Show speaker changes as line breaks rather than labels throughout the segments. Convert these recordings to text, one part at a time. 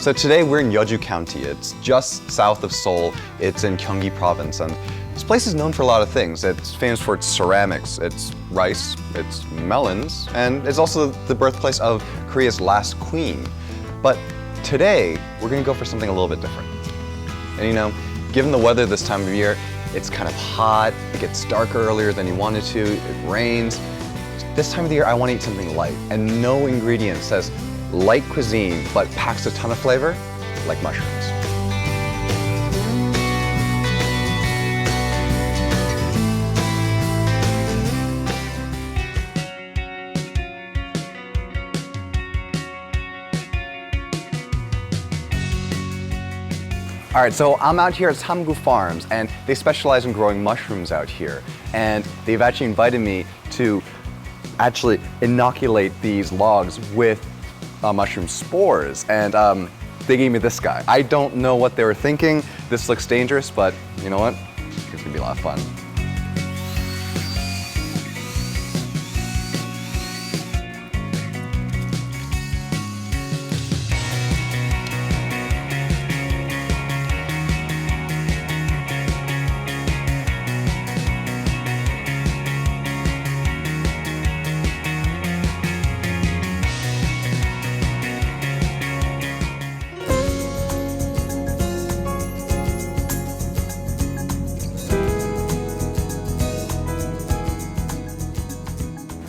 So today we're in Yaju County. It's just south of Seoul. It's in Gyeonggi Province, and this place is known for a lot of things. It's famous for its ceramics, its rice, its melons, and it's also the birthplace of Korea's last queen. But today, we're gonna go for something a little bit different. And you know, given the weather this time of year, it's kind of hot, it gets darker earlier than you wanted to, it rains. This time of the year, I want to eat something light, and no ingredient says light cuisine, but packs a ton of flavor, like mushrooms. All right, so I'm out here at Samgu Farms, and they specialize in growing mushrooms out here. And they've actually invited me to actually inoculate these logs with mushroom spores. And they gave me this guy. I don't know what they were thinking. This looks dangerous, but you know what? It's gonna be a lot of fun.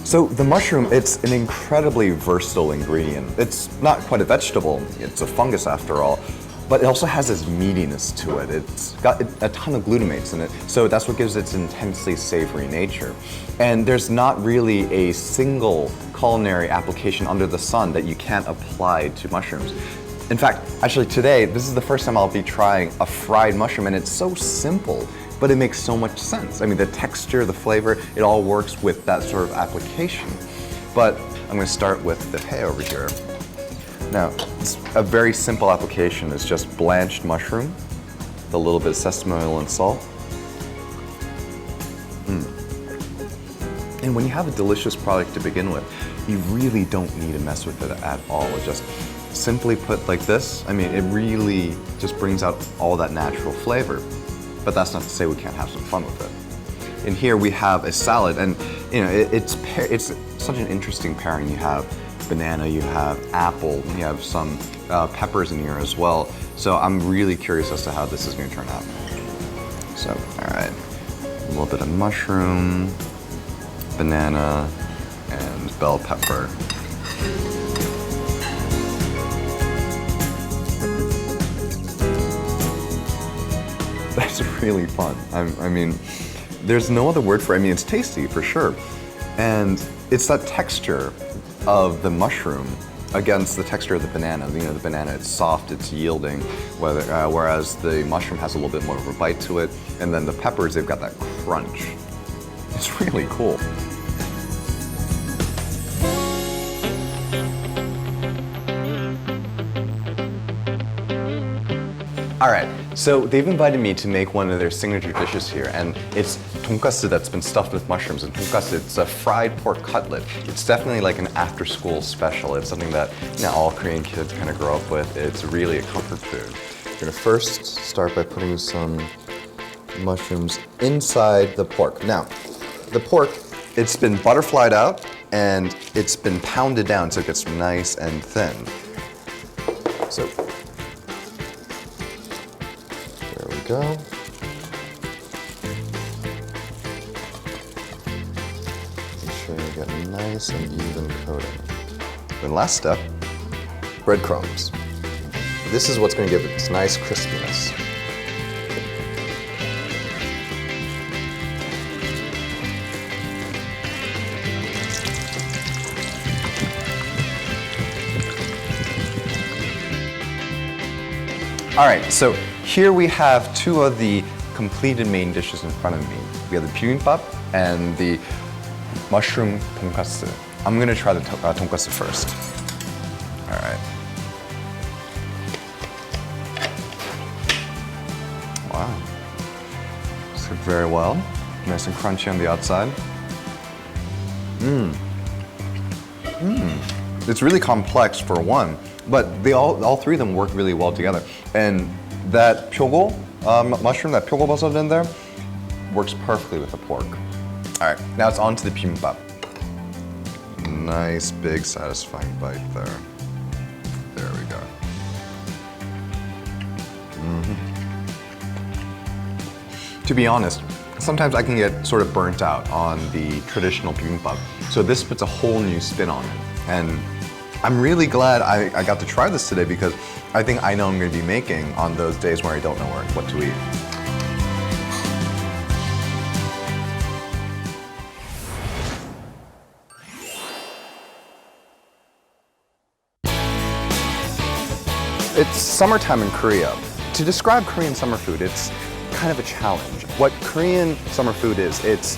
So the mushroom, it's an incredibly versatile ingredient. It's not quite a vegetable, it's a fungus after all, but it also has this meatiness to it. It's got a ton of glutamates in it, so that's what gives it its intensely savory nature. And there's not really a single culinary application under the sun that you can't apply to mushrooms. In fact, actually today, this is the first time I'll be trying a fried mushroom, and it's so simple, but it makes so much sense. I mean, the texture, the flavor, it all works with that sort of application. But I'm gonna start with the hay over here. Now, it's a very simple application. It's just blanched mushroom, with a little bit of sesame oil and salt. And when you have a delicious product to begin with, you really don't need to mess with it at all. It just simply put like this, I mean, it really just brings out all that natural flavor. But that's not to say we can't have some fun with it. In here we have a salad, and you know it's such an interesting pairing. You have banana, you have apple, you have some peppers in here as well. So I'm really curious as to how this is going to turn out. So, all right, a little bit of mushroom, banana, and bell pepper. That's really fun. I mean, there's no other word for it. I mean, it's tasty for sure. And it's that texture of the mushroom against the texture of the banana. You know, the banana, it's soft, it's yielding, whereas the mushroom has a little bit more of a bite to it. And then the peppers, they've got that crunch. It's really cool. All right, so they've invited me to make one of their signature dishes here, and it's tonkatsu that's been stuffed with mushrooms. And tonkatsu, it's a fried pork cutlet. It's definitely like an after-school special. It's something that all Korean kids kind of grow up with. It's really a comfort food. We're gonna first start by putting some mushrooms inside the pork. Now, the pork, it's been butterflied out, and it's been pounded down so it gets nice and thin. So, go. Make sure you get nice and even coating. Then last step, breadcrumbs. This is what's going to give it this nice crispiness. All right, so here we have two of the completed main dishes in front of me. We have the bibimbap and the mushroom tonkatsu. I'm gonna try the tonkatsu first. All right. Wow. It's cooked very well. Nice and crunchy on the outside. It's really complex for one. But all three of them work really well together. And that pyogo mushroom, that pyogo 버섯 in there, works perfectly with the pork. All right, now it's on to the bibimbap. Nice, big, satisfying bite there. There we go. To be honest, sometimes I can get sort of burnt out on the traditional bibimbap. So this puts a whole new spin on it. And I'm really glad I got to try this today because I think I know I'm going to be making on those days where I don't know what to eat. It's summertime in Korea. To describe Korean summer food, it's kind of a challenge. What Korean summer food is, it's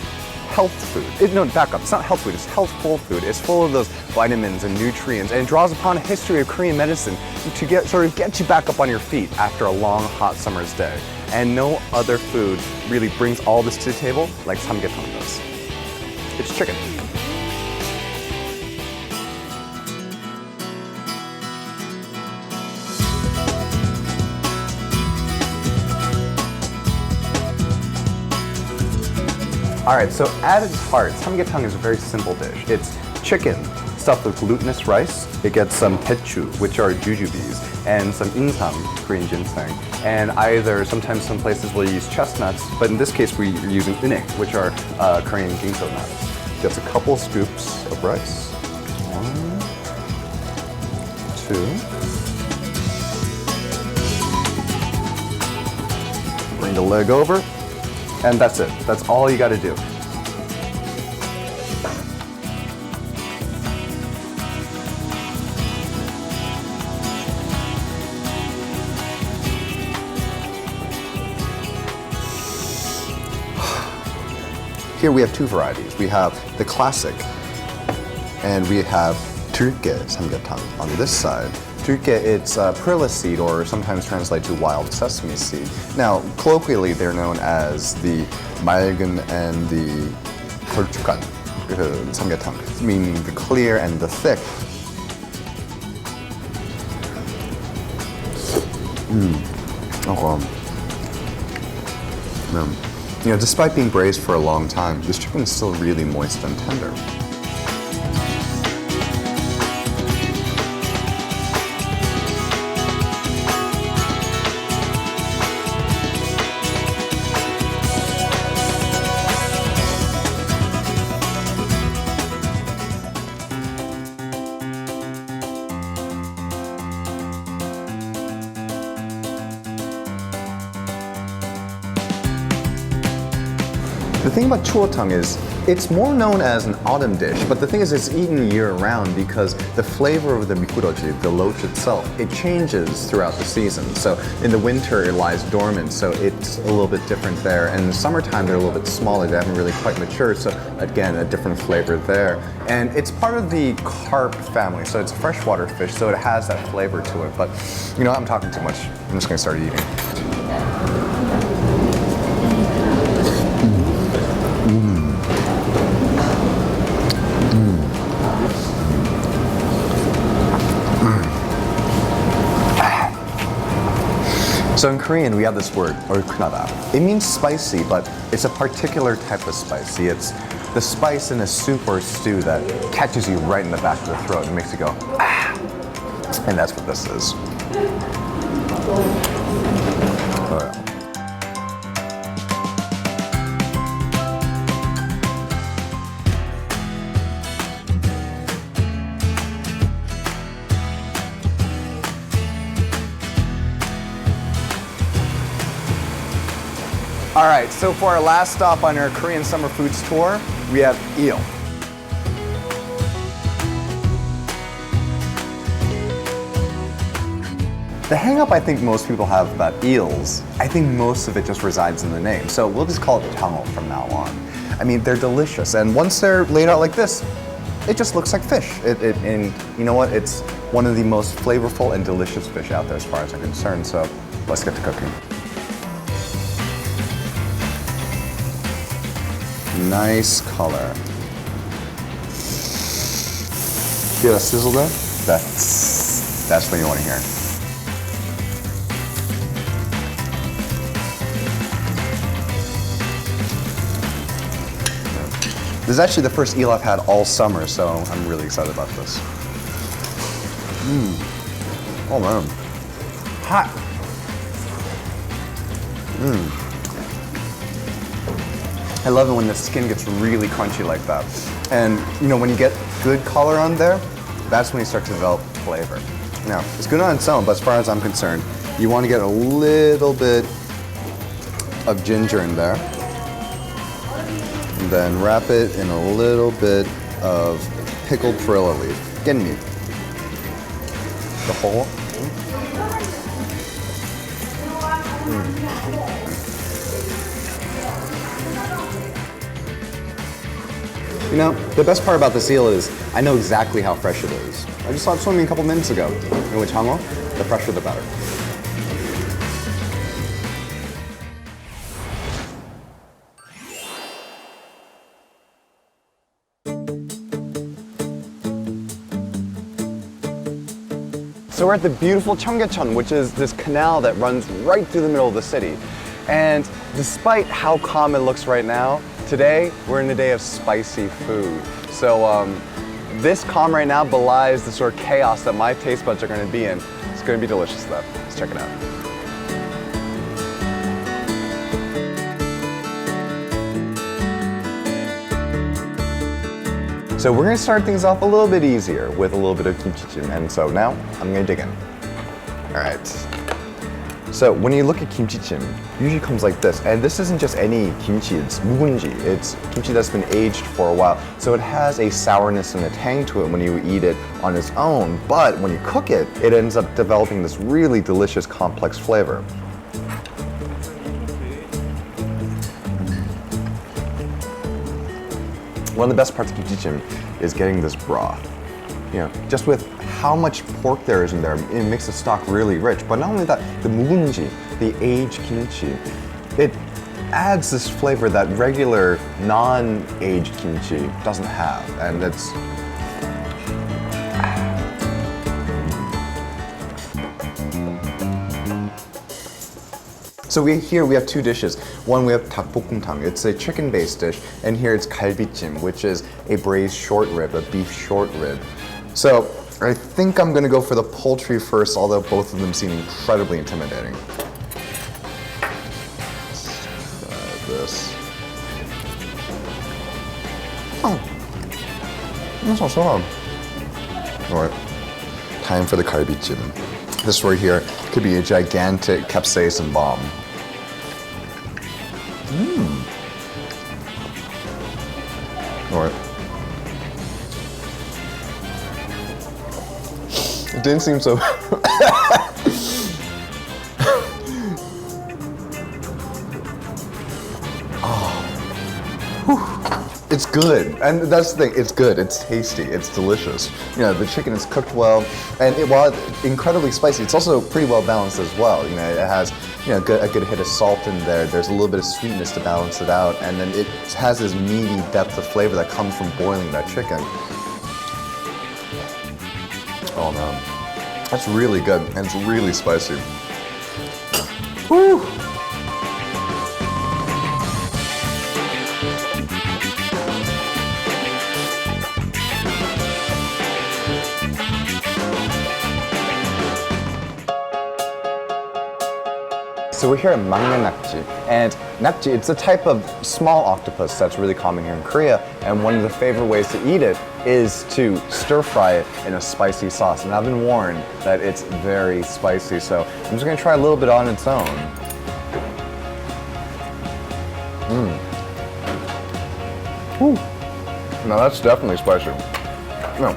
health food. No, back up, it's not health food, it's healthful food. It's full of those vitamins and nutrients, and it draws upon a history of Korean medicine to get you back up on your feet after a long, hot summer's day. And no other food really brings all this to the table like samgyetang does. It's chicken. All right, so at its heart, samgyetang is a very simple dish. It's chicken stuffed with glutinous rice. It gets some daechu, which are jujubes, and some insam, Korean ginseng. And sometimes some places will use chestnuts, but in this case we're using unae, which are Korean ginkgo nuts. Just a couple scoops of rice. 1, 2. Bring the leg over. And that's it. That's all you gotta do. Here we have two varieties. We have the classic, and we have 들깨 samgyetang on this side. 들깨, it's perilla seed, or sometimes translated to wild sesame seed. Now, colloquially, they're known as the 맑은 and the 걸쭉한 samgyetang, meaning the clear and the thick. Despite being braised for a long time, this chicken is still really moist and tender. The thing about chuotang is it's more known as an autumn dish, but the thing is it's eaten year-round because the flavor of the mikuroji, the loach itself, it changes throughout the season. So in the winter it lies dormant, so it's a little bit different there. And in the summertime they're a little bit smaller, they haven't really quite matured, so again, a different flavor there. And it's part of the carp family, so it's a freshwater fish, so it has that flavor to it. But I'm talking too much. I'm just gonna start eating. So in Korean, we have this word, 얼큰하다. It means spicy, but it's a particular type of spicy. It's the spice in a soup or stew that catches you right in the back of the throat and makes you go, ah. And that's what this is. Oh, yeah. All right, so for our last stop on our Korean summer foods tour, we have eel. The hang-up I think most people have about eels, I think most of it just resides in the name. So we'll just call it 장어 from now on. I mean, they're delicious, and once they're laid out like this, it just looks like fish. And you know what? It's one of the most flavorful and delicious fish out there as far as I'm concerned, so let's get to cooking. Nice color. See that sizzle there? That's
That's what you want to hear. This is actually the first eel I've had all summer, so I'm really excited about this. Oh man. Hot. I love it when the skin gets really crunchy like that. And you know, when you get good color on there, that's when you start to develop flavor. Now, it's good on its own, but as far as I'm concerned, you want to get a little bit of ginger in there. And then wrap it in a little bit of pickled perilla leaf. Genmi. The whole. You know, the best part about this eel is I know exactly how fresh it is. I just saw it swimming a couple minutes ago. In which hango, the fresher the better. So we're at the beautiful Cheonggyecheon, which is this canal that runs right through the middle of the city. And despite how calm it looks right now, today we're in a day of spicy food. So this calm right now belies the sort of chaos that my taste buds are going to be in. It's going to be delicious though. Let's check it out. So we're going to start things off a little bit easier with a little bit of kimchi, and so now I'm going to dig in. All right. So when you look at kimchi, it usually comes like this, and this isn't just any kimchi, it's 묵은지. It's kimchi that's been aged for a while, so it has a sourness and a tang to it when you eat it on its own, but when you cook it, it ends up developing this really delicious complex flavor. One of the best parts of kimchi is getting this broth. You know, just with how much pork there is in there, it makes the stock really rich. But not only that, the 묵은지, the aged kimchi, it adds this flavor that regular non-aged kimchi doesn't have, and it's So here we have two dishes. One, we have 닭볶음탕. It's a chicken-based dish, and here it's 갈비찜, which is a braised short rib, a beef short rib. So I think I'm gonna go for the poultry first, although both of them seem incredibly intimidating. Let's try this. Oh, that's not so hard. All right, time for the 갈비찜. This right here could be a gigantic capsaicin bomb. All right. It didn't seem so. It's good, and that's the thing, it's good, it's tasty, it's delicious. You know, the chicken is cooked well, and while it's incredibly spicy, it's also pretty well balanced as well. You know, it has, you know, a good hit of salt in there, there's a little bit of sweetness to balance it out, and then it has this meaty depth of flavor that comes from boiling that chicken. Oh man, that's really good, and it's really spicy. Woo! So we're here at 막내 낙지, and 낙지, it's a type of small octopus that's really common here in Korea, and one of the favorite ways to eat it is to stir fry it in a spicy sauce, and I've been warned that it's very spicy, so I'm just gonna try a little bit on its own. Whew. No, that's definitely spicy. No.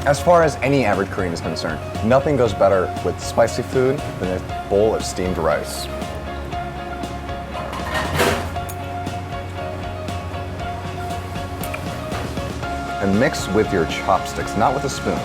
As far as any average Korean is concerned, nothing goes better with spicy food than a bowl of steamed rice. And mix with your chopsticks, not with a spoon.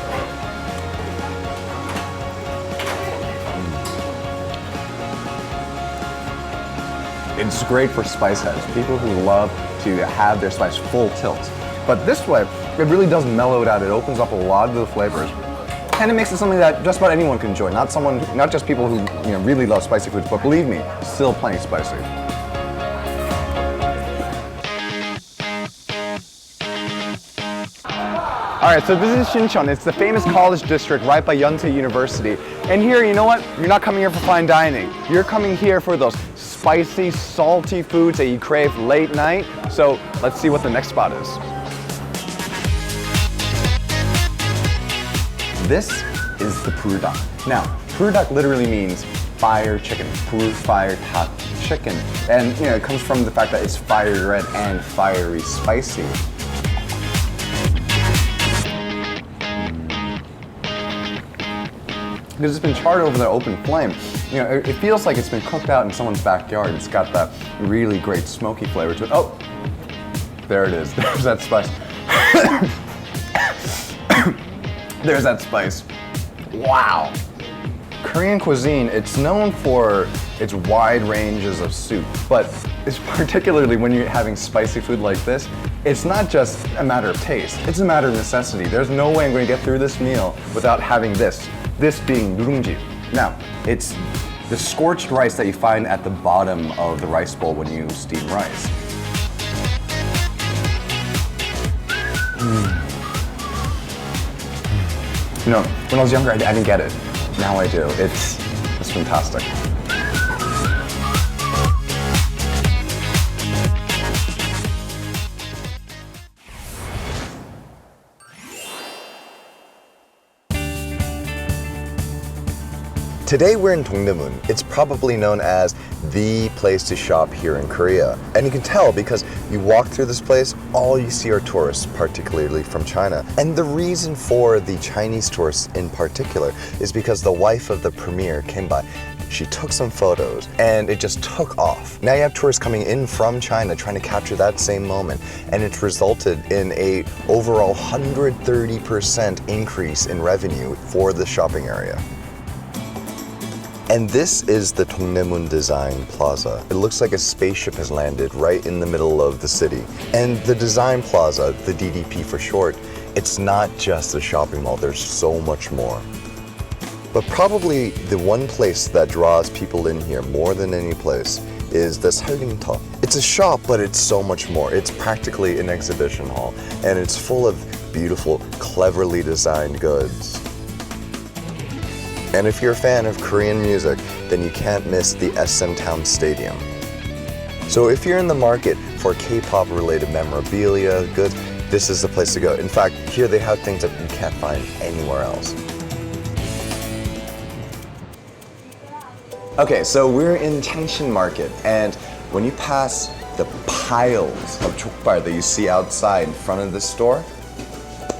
It's great for spice heads, people who love to have their spice full tilt. But this way, it really does mellow it out. It opens up a lot of the flavors. And it makes it something that just about anyone can enjoy. Not just people who really love spicy foods, but believe me, still plenty spicy. All right, so this is Sinchon. It's the famous college district right by Yonsei University. And here, you know what? You're not coming here for fine dining. You're coming here for those spicy, salty foods that you crave late night. So let's see what the next spot is. This is the purdak. Now, purdak literally means fire chicken. Pur, fire, tak, chicken. And it comes from the fact that it's fiery red and fiery spicy. Because it's been charred over the open flame. It feels like it's been cooked out in someone's backyard. It's got that really great smoky flavor to it. Oh, there it is. There's that spice. There's that spice. Wow. Korean cuisine, it's known for its wide ranges of soup, but it's particularly when you're having spicy food like this, it's not just a matter of taste, it's a matter of necessity. There's no way I'm going to get through this meal without having this being nuringji. Now, it's the scorched rice that you find at the bottom of the rice bowl when you steam rice. When I was younger, I didn't get it. Now I do. It's fantastic.
Today we're in Dongdaemun. It's probably known as the place to shop here in Korea. And you can tell because you walk through this place, all you see are tourists, particularly from China. And the reason for the Chinese tourists in particular is because the wife of the premier came by. She took some photos and it just took off. Now you have tourists coming in from China trying to capture that same moment, and it's resulted in a overall 130% increase in revenue for the shopping area. And this is the Dongdaemun Design Plaza. It looks like a spaceship has landed right in the middle of the city. And the Design Plaza, the DDP for short, it's not just a shopping mall, there's so much more. But probably the one place that draws people in here more than any place is the 살림터. It's a shop, but it's so much more. It's practically an exhibition hall, and it's full of beautiful, cleverly designed goods. And if you're a fan of Korean music, then you can't miss the SM Town Stadium. So if you're in the market for K-pop related memorabilia, goods, this is the place to go. In fact, here they have things that you can't find anywhere else. Okay, so we're in Changshin Market, and when you pass the piles of 족발 that you see outside in front of the store,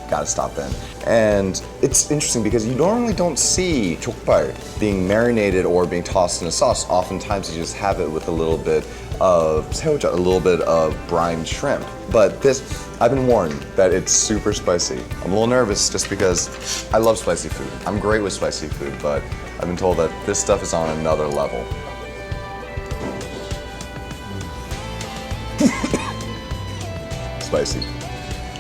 gotta stop in. And it's interesting because you normally don't see 족발 being marinated or being tossed in a sauce. Oftentimes you just have it with a little bit of 새우젓, a little bit of brine shrimp. But this, I've been warned that it's super spicy. I'm a little nervous just because I love spicy food. I'm great with spicy food, but I've been told that this stuff is on another level. Spicy.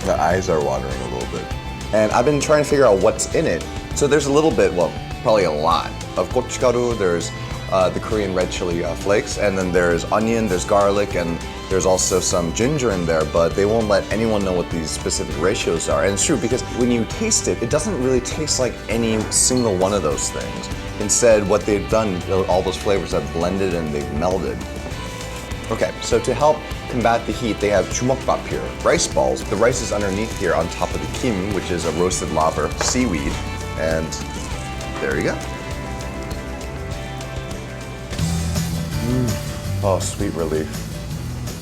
The eyes are watering a little bit. And I've been trying to figure out what's in it. So there's a little bit, well, probably a lot of gochugaru. There's the Korean red chili flakes, and then there's onion, there's garlic, and there's also some ginger in there, but they won't let anyone know what these specific ratios are. And it's true, because when you taste it, it doesn't really taste like any single one of those things. Instead, what they've done, all those flavors have blended and they've melded. Okay, so to help combat the heat, they have 주먹밥 here, rice balls. The rice is underneath here on top of the kim, which is a roasted lobster, seaweed, and there you go. Oh, sweet relief.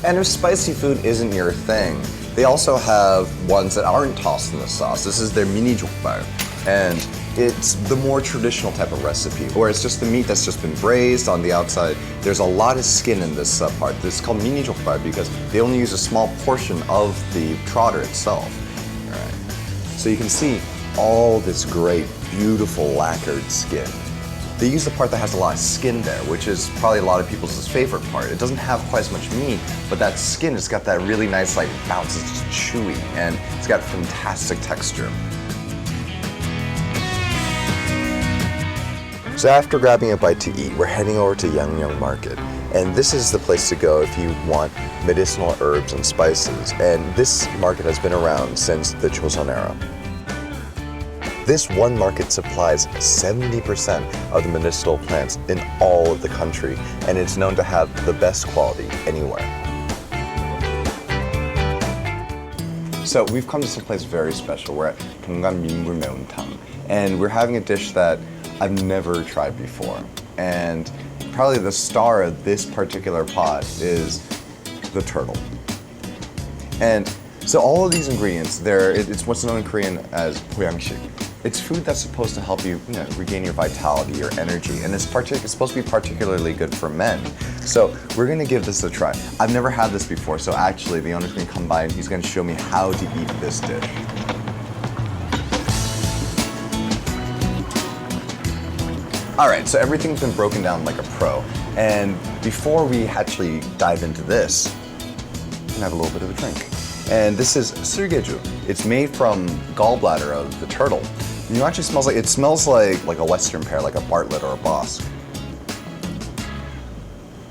And if spicy food isn't your thing, they also have ones that aren't tossed in the sauce. This is their mini 족발, and it's the more traditional type of recipe, where it's just the meat that's just been braised on the outside. There's a lot of skin in this part. This is called mini 족발 because they only use a small portion of the trotter itself. All right. So you can see all this great, beautiful lacquered skin. They use the part that has a lot of skin there, which is probably a lot of people's favorite part. It doesn't have quite as much meat, but that skin has got that really nice like bounce. It's just chewy, and it's got fantastic texture. So after grabbing a bite to eat, we're heading over to Yangnyeong Market. And this is the place to go if you want medicinal herbs and spices. And this market has been around since the Joseon era. This one market supplies 70% of the medicinal plants in all of the country, and it's known to have the best quality anywhere. So we've come to some place very special. We're at Dongdaemun 매운탕, and we're having a dish that I've never tried before. And probably the star of this particular pot is the turtle. And so all of these ingredients, it's what's known in Korean as 보양식. It's food that's supposed to help you, regain your vitality, your energy, and it's supposed to be particularly good for men. So we're gonna give this a try. I've never had this before, so actually the owner's gonna come by and he's gonna show me how to eat this dish. All right, so everything's been broken down like a pro. And before we actually dive into this, we're gonna have a little bit of a drink. And this is Jeju. It's made from gallbladder of the turtle. And it actually smells like a Western pear, like a Bartlett or a Bosc.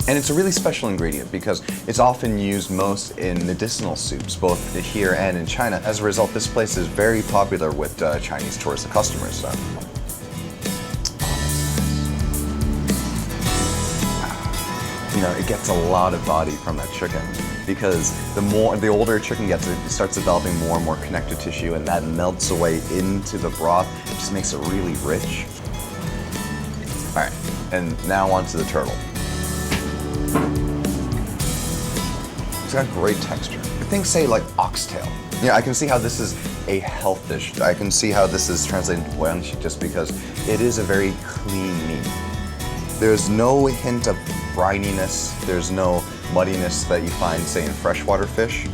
And it's a really special ingredient because it's often used most in medicinal soups, both here and in China. As a result, this place is very popular with Chinese tourist customers. So. It gets a lot of body from that chicken because the older chicken gets, it starts developing more and more connective tissue, and that melts away into the broth. It just makes it really rich. All right, and now onto the turtle. It's got great texture. Things say like oxtail. I can see how this is a health dish. I can see how this is translated to boyanshi just because it is a very clean meat. There's no hint of brininess. There's no muddiness that you find, say, in freshwater fish.